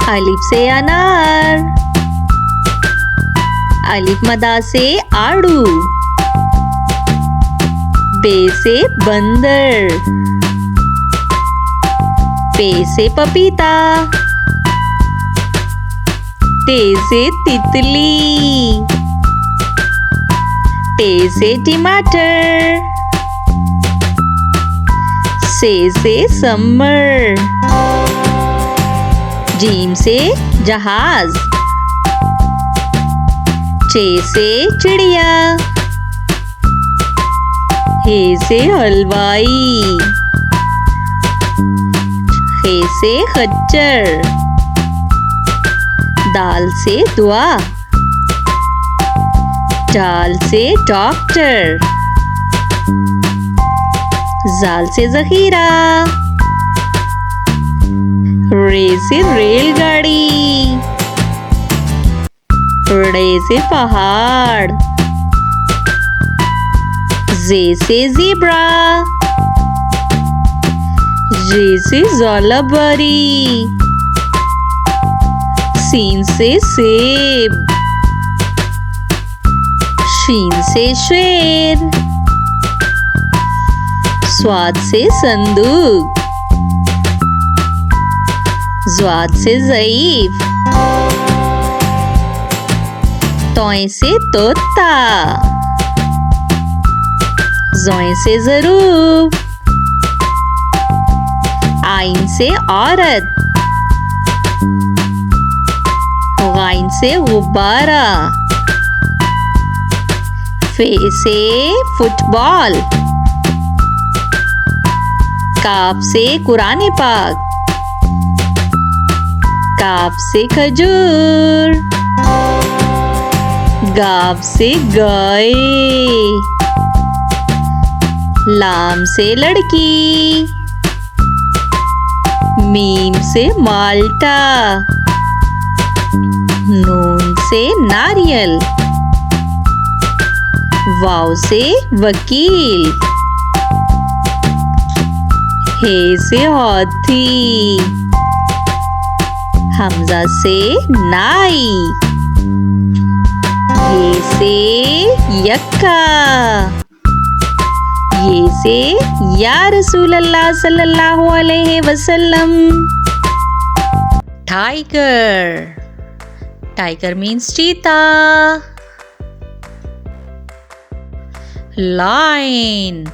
अलिफ से अनार, अलिफ मदा से आड़ू, बे से बंदर, पे से पपीता, ते से तितली, टे से टमाटर, से समर, जीम से जहाज, चे से चिड़िया, हे से हलवाई, खे से खच्चर, दाल से दुआ, डाल से डॉक्टर, जाल से जखीरा, रे से रेलगाड़ी, रे से पहाड़, जे से ज़ेब्रा, जे से ज़ोलाबारी, सीन से सेब, शीन से शेर, स्वाद से संदूक, ज़्वाद से ज़ईफ, तोय से तोता, ज़ोय से ज़रूब, आइन से औरत, गाइन से गुब्बारा, फे से फुटबॉल, काफ से कुरान पाक, काफ से खजूर, गाफ से गाय, लाम से लड़की, मीम से माल्टा, नून से नारियल, वाव से वकील, हे से हाथी, हमजा से नाई, ये से यक्का, ये से या रसूल अल्लाह सल्लल्लाहु अलैहि वसल्लम। टाइगर, टाइगर मीन्स चीता। लायन,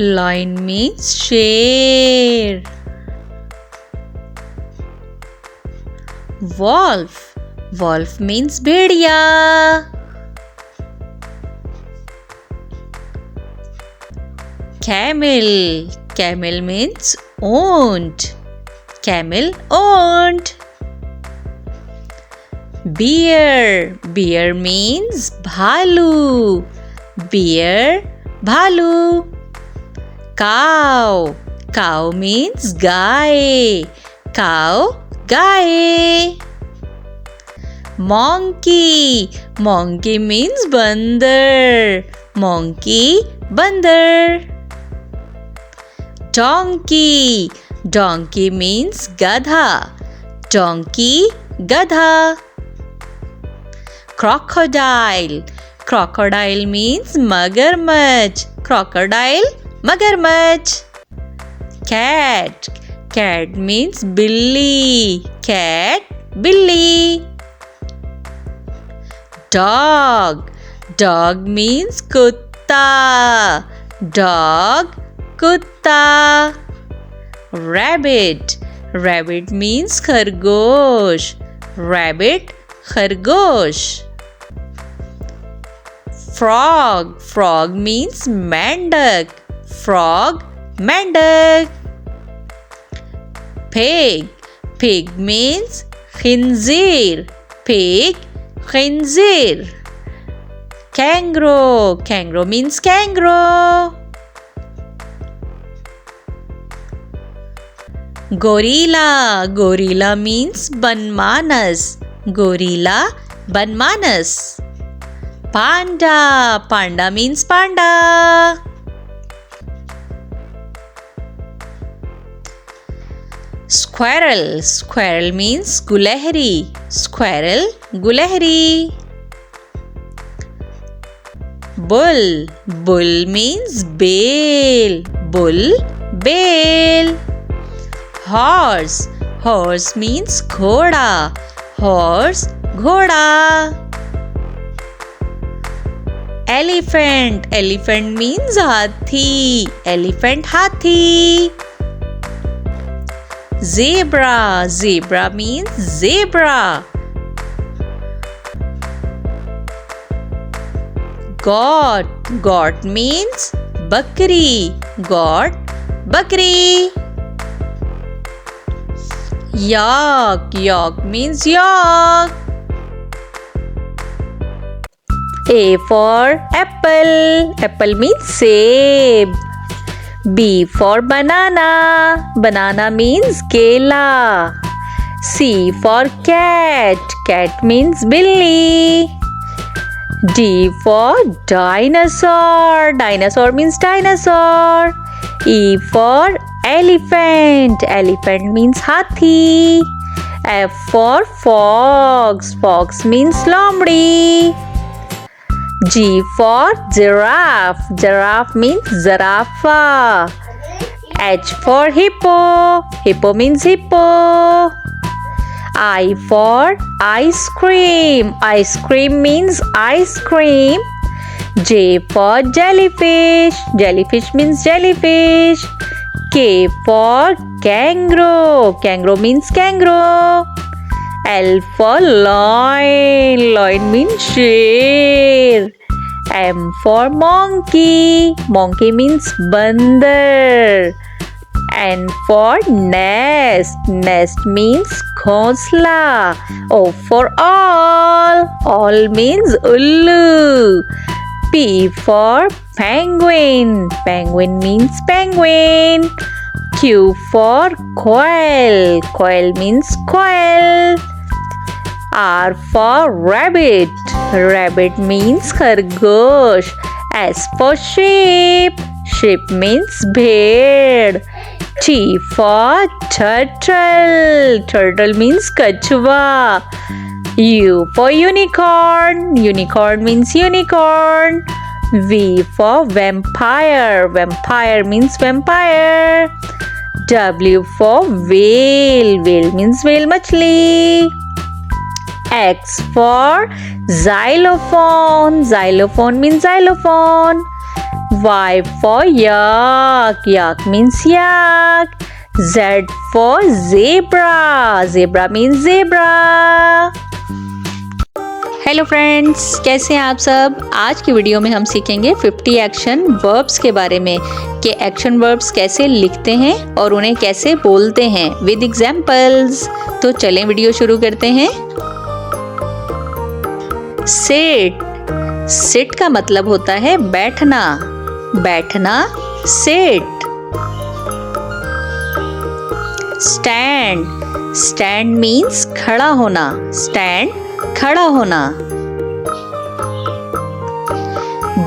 लायन मीन्स शेर। वॉल्फ, वॉल्फ मीन्स भेड़िया। कैमल, कैमल मीन्स ऊंट। कैमल ऊंट। बियर, बियर मीन्स भालू। बियर भालू। काव, काव मीन्स गाय। काव गाय। मोंकी, मोंकी मीन्स बंदर। मोंकी बंदर। डोंकी, डोंकी मीन्स गधा। डोंकी गधा। क्रोकोडाइल, क्रोकोडाइल मीन्स मगरमच्छ। क्रोकोडाइल मगरमच्छ। कैट, कैट मीन्स बिल्ली। कैट बिल्ली। डॉग, डॉग मीन्स कुत्ता। डॉग कुत्ता। रैबिट, रैबिट मीन्स खरगोश। रैबिट खरगोश। फ्रॉग, फ्रॉग मीन्स मेंढक। फ्रॉग मेंढक। पिग, पिग मीन्स खिंजीर। पिग खिंजीर। Kangaroo, kangaroo means kangaroo. Gorilla, gorilla means बनमानस। गोरिल्ला बनमानस। Panda, panda means panda. Squirrel. Squirrel means gulahri. Squirrel, gulahri. Bull. Bull means bale. Bull, bale. Horse. Horse means ghoda. Horse, ghoda. Elephant. Elephant means hathi. Elephant, hathi. Zebra. Zebra means zebra. Goat. Goat means bakri. Goat, bakri. Yak. Yak means yak. A for apple. Apple means seb. B for banana. Banana means kela. C for cat. Cat means billy. D for dinosaur. Dinosaur means dinosaur. E for elephant. Elephant means hathi. F for fox. Fox means lomdi. G for giraffe. Giraffe means zarafa. H for hippo. Hippo means hippo. I for ice cream. Ice cream means ice cream. J for jellyfish. Jellyfish means jellyfish. K for kangaroo. Kangaroo means kangaroo. L for lion. Lion means sher. M for monkey. Monkey means bandar. N for nest. Nest means ghonsla. O for all. All means ullu. P for penguin. Penguin means penguin. Q for quail. Quail means quail. R for rabbit. Rabbit means khargosh. S for sheep. Sheep means bhed. T for turtle. Turtle means kachwa. U for unicorn. Unicorn means unicorn. V for vampire. Vampire means vampire. W for whale. Whale means whale machli. X for xylophone. Xylophone means xylophone. Y for yak. Yak means yak. Z for zebra. Zebra means zebra. Hello friends, कैसे हैं आप सब। आज की video में हम सीखेंगे 50 action verbs के बारे में कि एक्शन वर्ब्स कैसे लिखते हैं और उन्हें कैसे बोलते हैं विद एग्जाम्पल्स। तो चलें वीडियो शुरू करते हैं। सिट। सिट का मतलब होता है बैठना। बैठना, सिट। स्टैंड। स्टैंड मीन्स खड़ा होना। स्टैंड, खड़ा होना।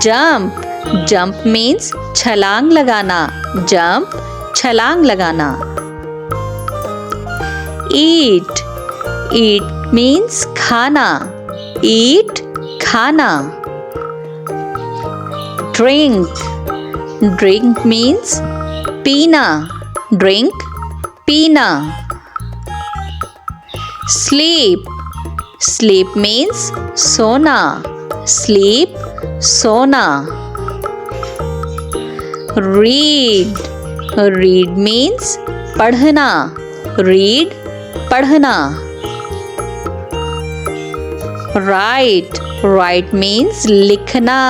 जंप। जंप मीन्स छलांग लगाना। जंप, छलांग लगाना। ईट। ईट मीन्स खाना। ईट, खाना। ड्रिंक। ड्रिंक मीन्स पीना। ड्रिंक, पीना। स्लीप। Sleep means सोना। Sleep, सोना। Read. Read means पढ़ना। Read, पढ़ना। Write. Write means लिखना।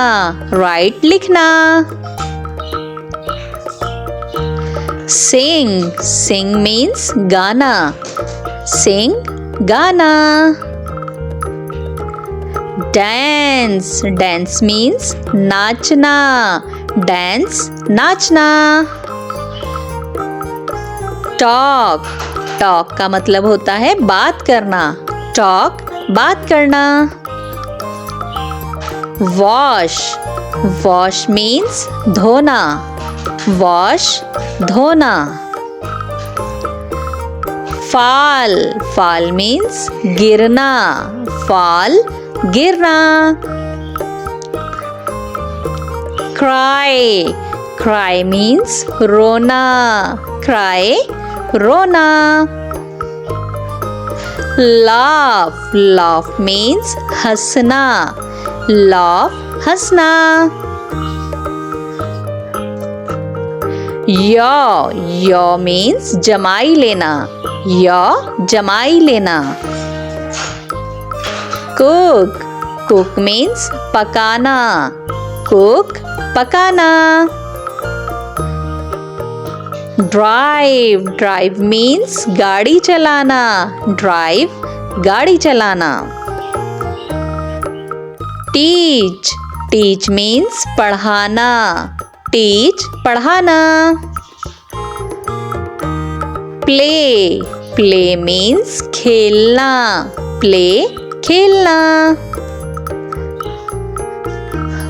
Write, लिखना। Sing. Sing means गाना। Sing, गाना। Dance. Dance means नाचना। Dance, नाचना। Talk. Talk का मतलब होता है बात करना। Talk, बात करना। Wash. Wash means धोना। Wash, धोना। fall. Fall means गिरना. fall गिरना. cry. cry means रोना. cry रोना. laugh. laugh means हंसना. laugh हंसना. yaw means जमाई लेना. yaw जमाई लेना. cook means पकाना. cook पकाना. drive means गाड़ी चलाना. drive गाड़ी चलाना. teach means पढ़ाना. teach पढ़ाना. play means खेलना. play खेलना.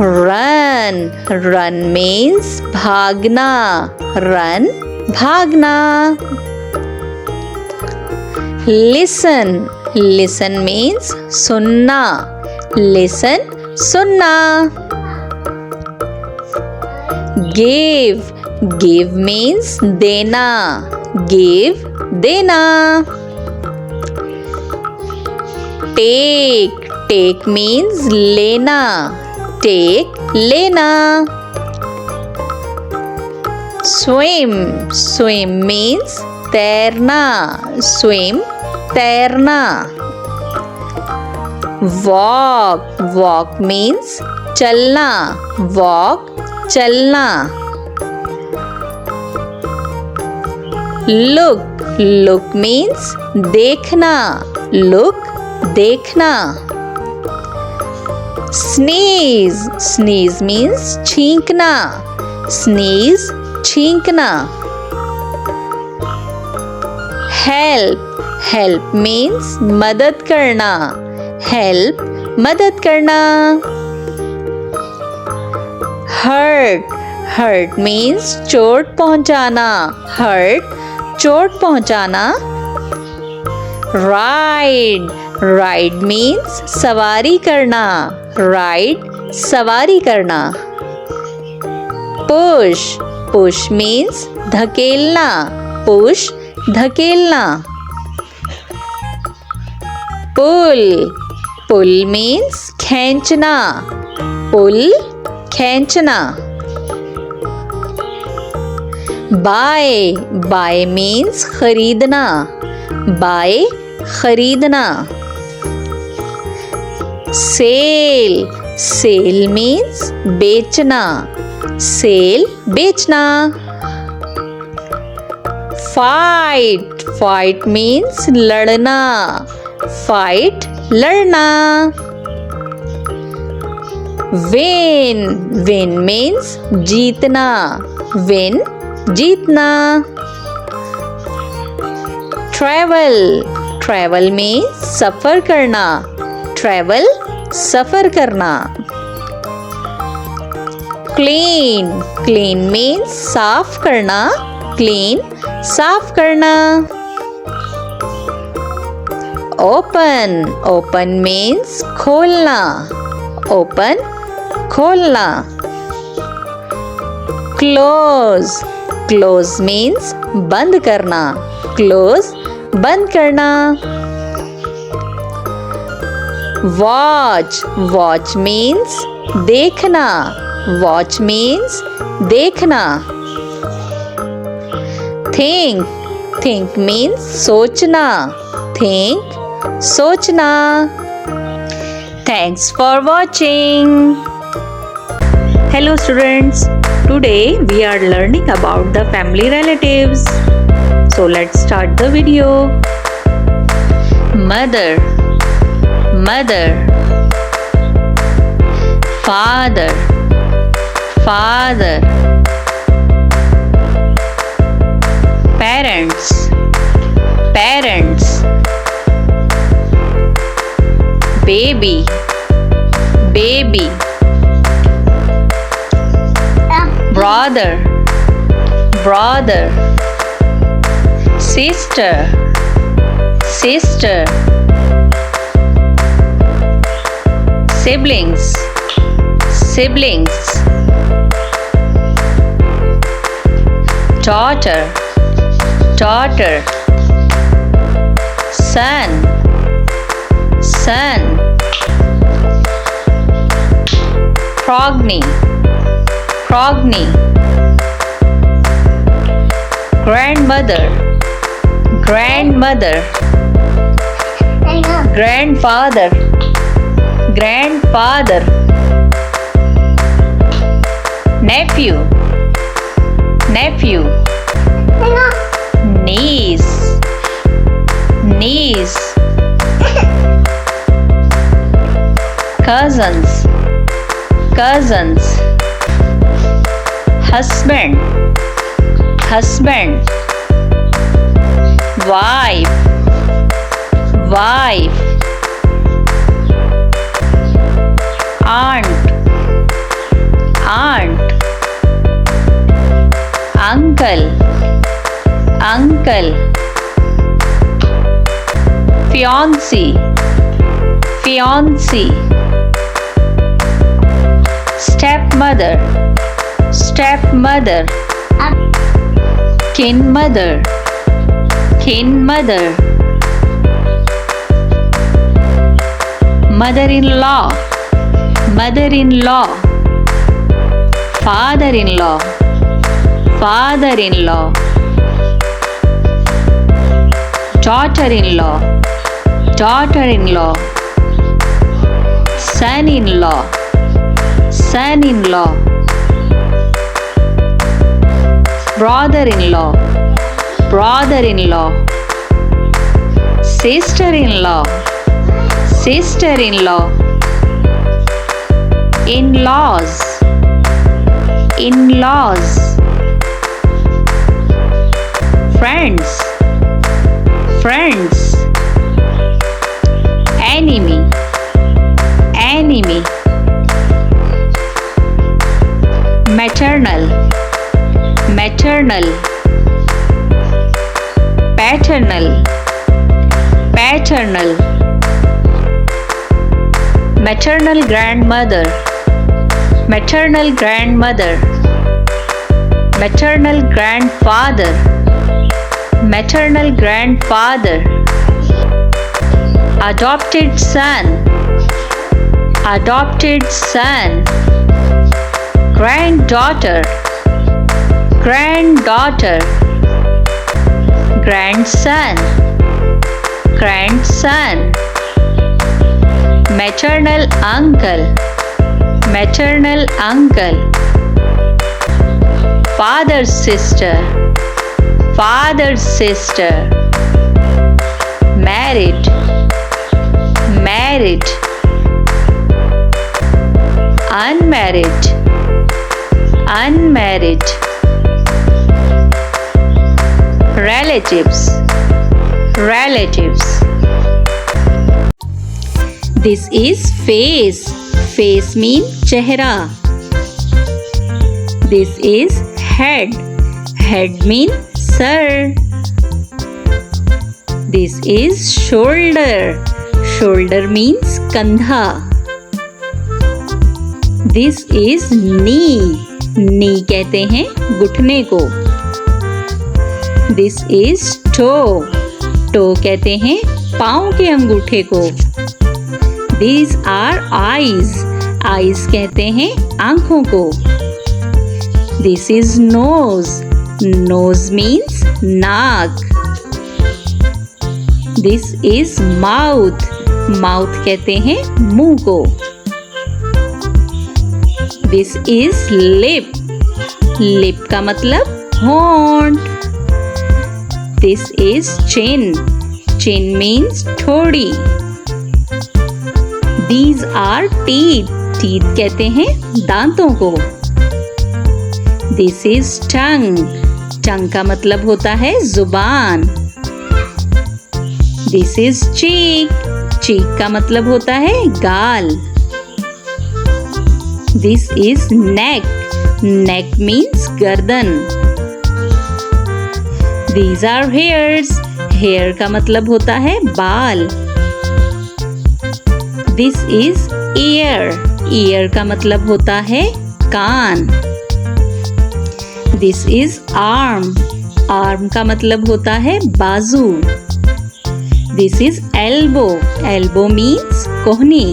run means भागना. run भागना. listen means सुनना. listen सुनना. give means देना. give देना. take means लेना. take लेना. swim means तैरना. swim तैरना. walk means चलना. walk चलना. look means देखना. look देखना. sneeze means छींकना. sneeze छींकना. help means मदद करना. help मदद करना. hurt means चोट पहुंचाना. hurt चोट पहुंचाना. ride means सवारी करना. ride सवारी करना. push means धकेलना. push धकेलना. pull means खींचना. pull खींचना. buy means खरीदना. buy खरीदना. sell means बेचना. sell बेचना. fight means लड़ना. fight लड़ना. win means जीतना. win जीतना. travel means सफर करना. travel सफर करना. clean means साफ करना. clean साफ करना. open means खोलना. open खोलना. close means बंद करना. close बंद करना. watch means देखना. watch means देखना. think means सोचना. think सोचना. Thanks for watching. Hello students. Today we are learning about the family relatives. So let's start the video. Mother. Father. Parents. Baby. Brother. Sister. sister, siblings, siblings, daughter, daughter, son, son, progeny, progeny, grandmother, grandmother, grandfather, grandfather, nephew, nephew, niece, niece, cousins, cousins, husband, husband, wife, wife, aunt, aunt, uncle, uncle, fiancé, fiancé, stepmother, stepmother, kin mother, kin mother, mother-in-law, mother-in-law, father-in-law, father-in-law, daughter-in-law, daughter-in-law, son-in-law, son-in-law, brother-in-law, brother-in-law, sister-in-law, sister-in-law, in-laws, in-laws, friends, friends, enemy, enemy, maternal, maternal, paternal, paternal, maternal grandmother, maternal grandmother, maternal grandfather, maternal grandfather, adopted son, adopted son, granddaughter, granddaughter, grandson, grandson, maternal uncle, maternal uncle, father's sister, father's sister, married, married, unmarried, unmarried, relatives, relatives. This is face. Face means chehra. This is head. Head means sir. This is shoulder. Shoulder means kandha. This is knee. Knee कहते हैं घुटने को. This is toe. Toe कहते हैं पाँव के अंगूठे को. These are eyes. Eyes कहते हैं आँखों को. This is nose. Nose means नाक. This is mouth. Mouth कहते हैं मुंह को. This is lip. Lip का मतलब होंठ. This is chin. Chin means ठोड़ी. These are teeth. Teeth कहते हैं दांतों को. This is tongue. Tongue का मतलब होता है जुबान. This is cheek. Cheek का मतलब होता है गाल. This is neck. Neck means गर्दन. These are hairs. हेयर का मतलब होता है बाल। This is year. ईयर का मतलब होता है कान। This is arm. आर्म का मतलब होता है बाजू। This is elbow. Elbow means कोहनी।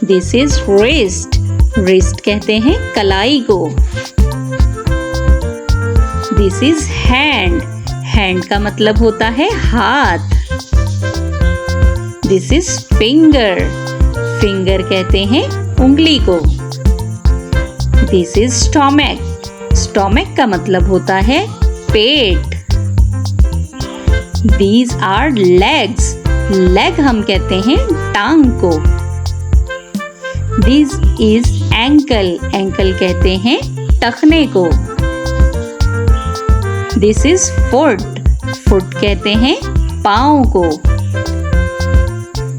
This is wrist. रिस्ट कहते हैं कलाई को। This is hand. हैंड का मतलब होता है हाथ। This is finger. फिंगर कहते हैं उंगली को। This is stomach. स्टोमक का मतलब होता है पेट। These are legs. लेग हम कहते हैं टांग को। This is ankle. एंकल कहते हैं टखने को। This is foot. फुट कहते हैं पाँव को।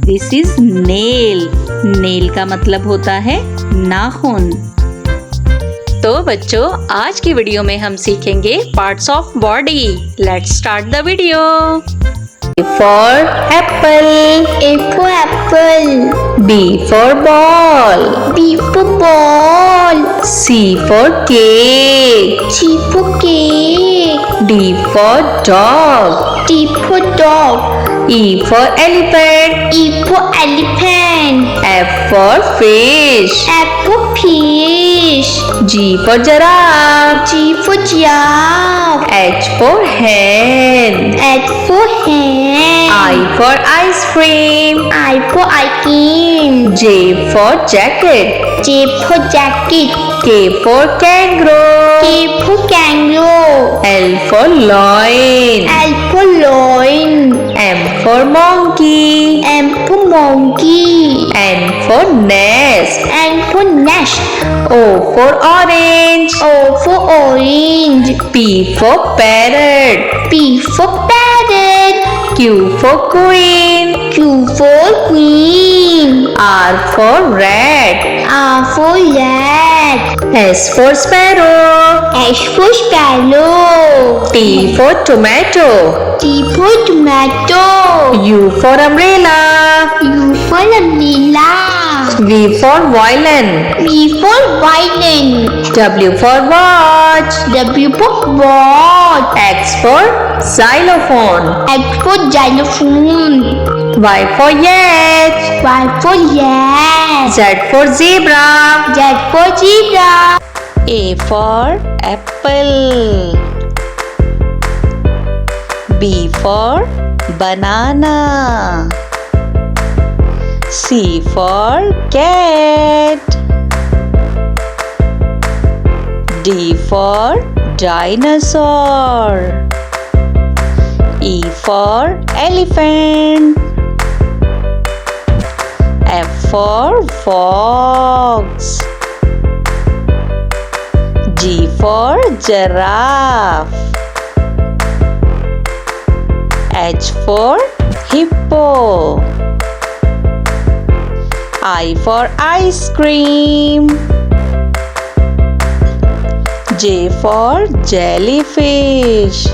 This is nail. नेल का मतलब होता है नाखून। तो बच्चों, आज की वीडियो में हम सीखेंगे parts of body. Let's start the video. A for apple. A for apple. B for ball. B for ball. C for cake. C for cake. D for dog. D for dog. E for elephant. E for elephant. F for fish. F for fish. G for giraffe. G for giraffe. H for hen. H for hen. I for ice cream. I for ice cream. J for jacket. J for jacket. K for kangaroo. K for kangaroo. L for lion. L for lion. M for monkey. M for monkey. N for nest. N for nest. O for orange. O for orange. P for parrot. P for parrot. Q for queen. Q for queen. R for rat. R for rat. S for sparrow. S for sparrow. T for tomato. T for tomato. U for umbrella. U for umbrella. V for violin. V for violin. W for watch. W for watch. X for xylophone. X for xylophone. Y for yacht. Y for yak. Z for zebra. Z for zebra. A for apple. B for banana. C for cat. D for dinosaur. E for elephant. F for fox. G for giraffe. H for hippo. I for ice cream. J for jellyfish.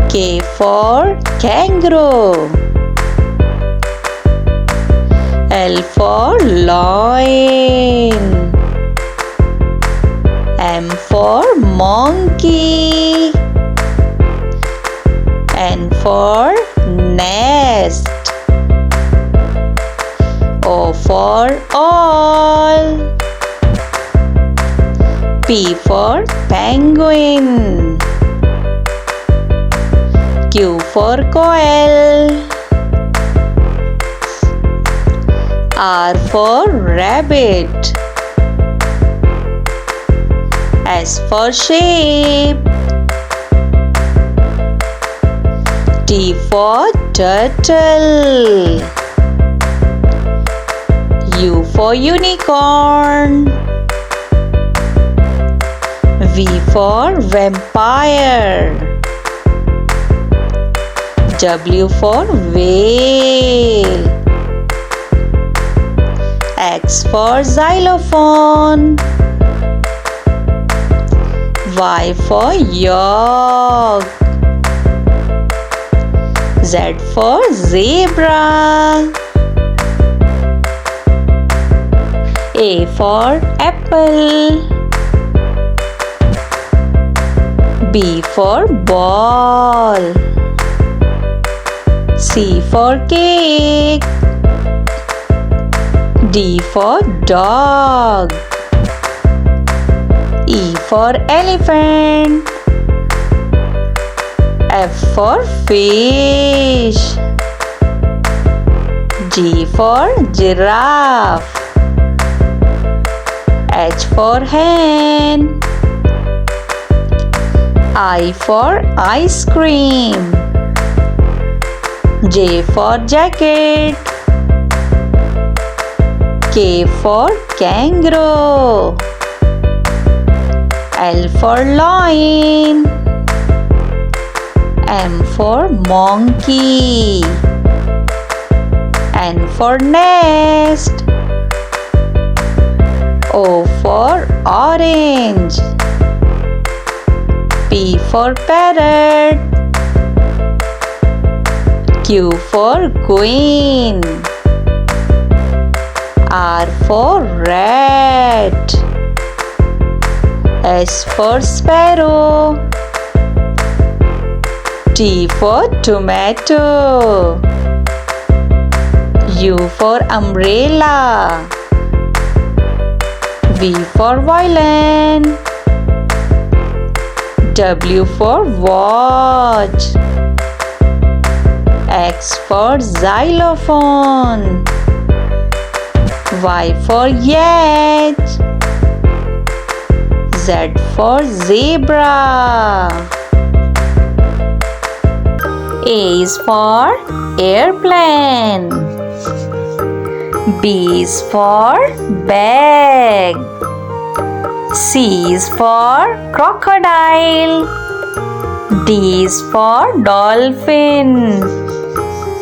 K for kangaroo. L for lion. M for monkey. N for nest. O for all. P for penguin. Q for quail. R for rabbit. S for sheep. T for turtle. U for unicorn. V for vampire. W for whale. X for xylophone. Y for yolk. Z for zebra. A for apple. B for ball. C for cake. D for dog. E for elephant. F for fish. G for giraffe. H for hen. I for ice cream. J for jacket. K for kangaroo. L for lion. M for monkey. N for nest. O for orange. P for parrot. Q for queen. R for rat. S for sparrow. T for tomato. U for umbrella. V for violin. W for watch. X for xylophone. Y for yacht. Z for zebra. A is for airplane. B is for bag. C is for crocodile. D is for dolphin.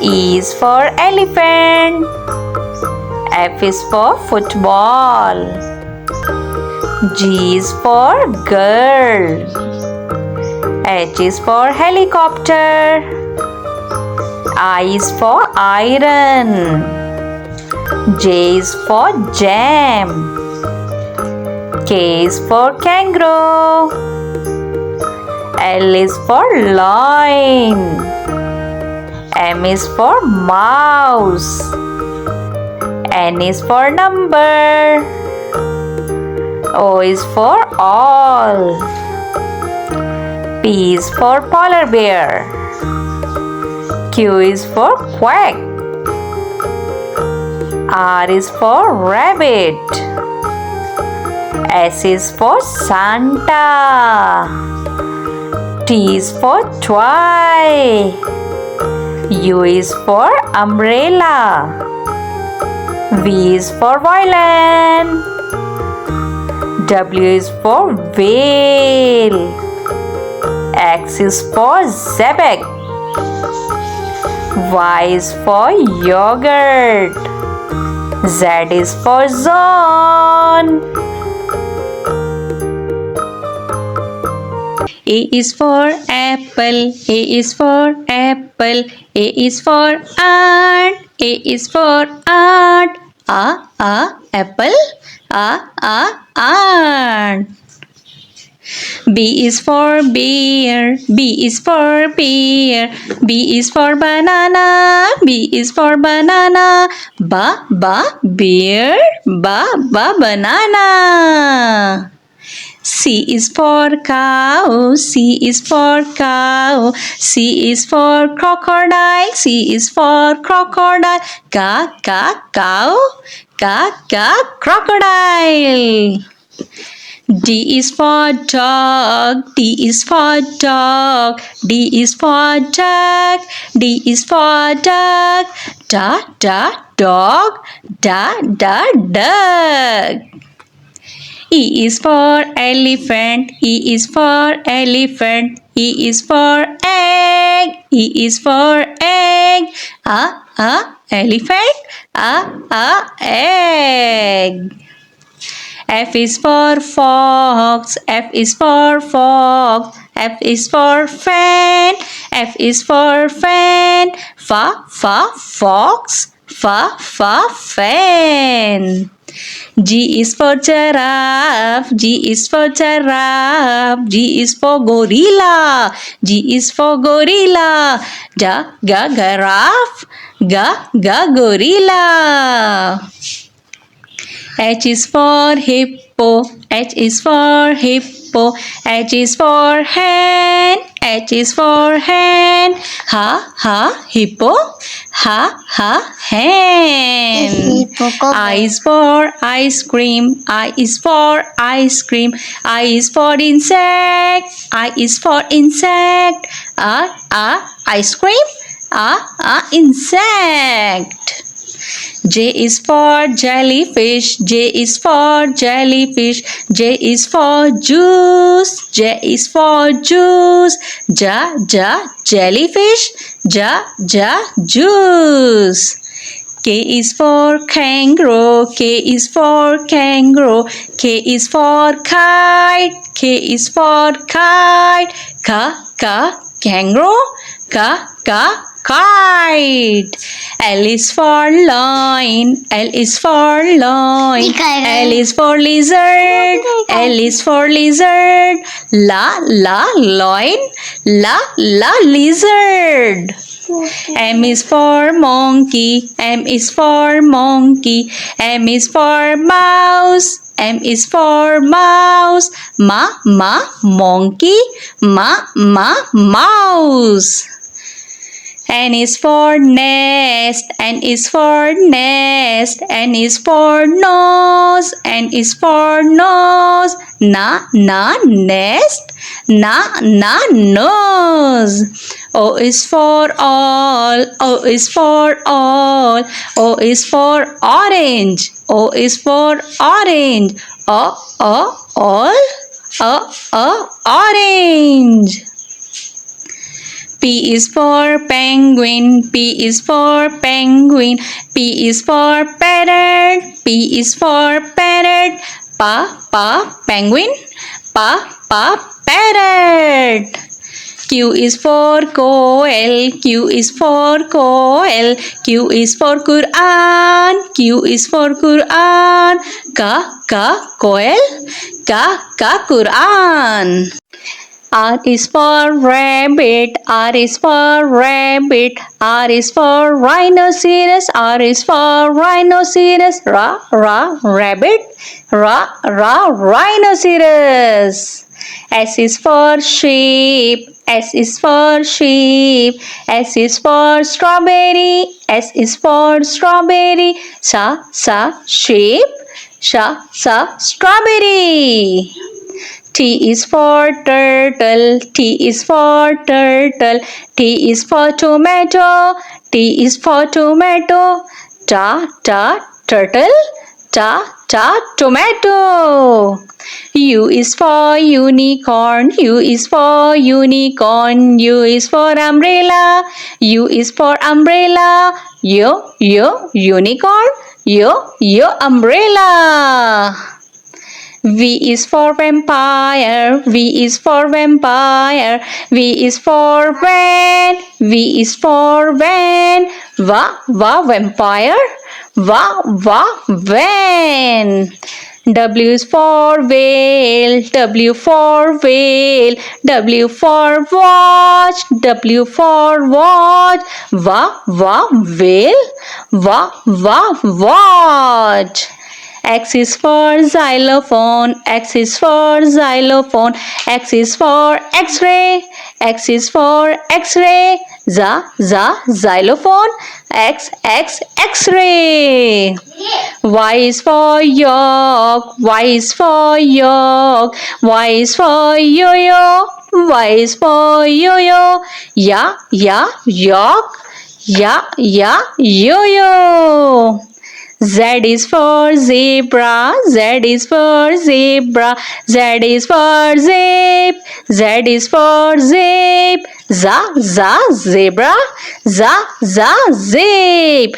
E is for elephant. F is for football. G is for girl. H is for helicopter. I is for iron. J is for jam. K is for kangaroo. L is for lion. M is for mouse. N is for number. O is for all. P is for polar bear. Q is for quack. R is for rabbit. S is for Santa. T is for toy. U is for umbrella. V is for violin. W is for whale. X is for xebec. Y is for yogurt. Z is for zone. A is for apple. A is for apple. A is for ant. A is for ant. Apple. Ant. B is for bear. B is for bear. B is for banana. B is for banana. Bear. Banana. C is for cow. C is for cow. C is for crocodile. C is for crocodile. Cow. Crocodile. D is for dog. D is for dog. D is for duck. D is for duck. Dog. Duck. E is for elephant. E is for elephant. E is for egg. E is for egg. Elephant. Egg. F is for fox. F is for fox. F is for fan. F is for fan. Fox. Fan. G is for giraffe. G is for giraffe. G is for gorilla. G is for gorilla. Giraffe. Gorilla. H is for hippo. H is for hippo. H is for hen. H is for hen. Hippo. Hen. I is for ice cream. I is for ice cream. I is for insect. I is for insect. Ice cream. Insect. J is for jellyfish. J is for jellyfish. J is for juice. J is for juice. Jellyfish. Juice. K is for kangaroo. K is for kangaroo. K is for kite. K is for kite. Kangaroo. Kite. L is for lion. L is for lion. L is for lizard. L is for lizard. Lion. Lizard. M is for monkey. M is for monkey. M is for mouse. M is for mouse. Monkey. Mouse. N is for nest. N is for nest. N is for nose. N is for nose. Nest. Nose. O is for all. O is for all. O is for orange. O is for orange. All. Orange. P is for penguin. P is for penguin. P is for parrot. P is for parrot. Penguin. Parrot. Q is for coel. Q is for coel. Q is for Quran. Q is for Quran. Coel. Quran. R is for rabbit. R is for rabbit. R is for rhinoceros. R is for rhinoceros. Rabbit. Rhinoceros. S is for sheep. S is for sheep. S is for strawberry. S is for strawberry. Sheep. Strawberry. T is for turtle. T is for turtle. T is for tomato. T is for tomato. Turtle. Tomato. U is for unicorn. U is for unicorn. U is for umbrella. U is for umbrella. Unicorn. Umbrella. V is for vampire. V is for vampire. V is for van. V is for van. Vampire. Van. W is for whale. W for whale. W for watch. W for watch. Whale. Watch. X is for xylophone. X is for xylophone. X is for X-ray. X is for X-ray. Xylophone. X-ray. Y is for yolk. Y is for yolk. Y is for yo-yo. Y is for yo-yo. Yolk. Yo-yo. Z is for zebra. Z is for zebra. Z is for zip. Z is for zip. Zebra. Zip.